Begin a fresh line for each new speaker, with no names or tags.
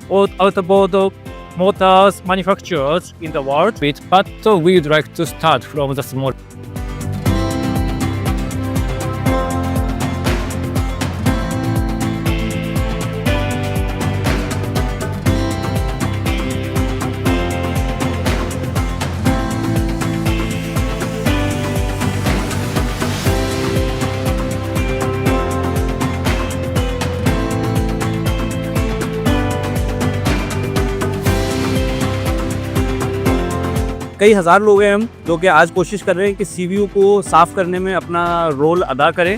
all outboard motors manufacturers in the world, but we'd like to start from the small.
कई हज़ार लोग हैं हम जो कि आज कोशिश कर रहे हैं कि सीवीयू को साफ़ करने में अपना रोल अदा करें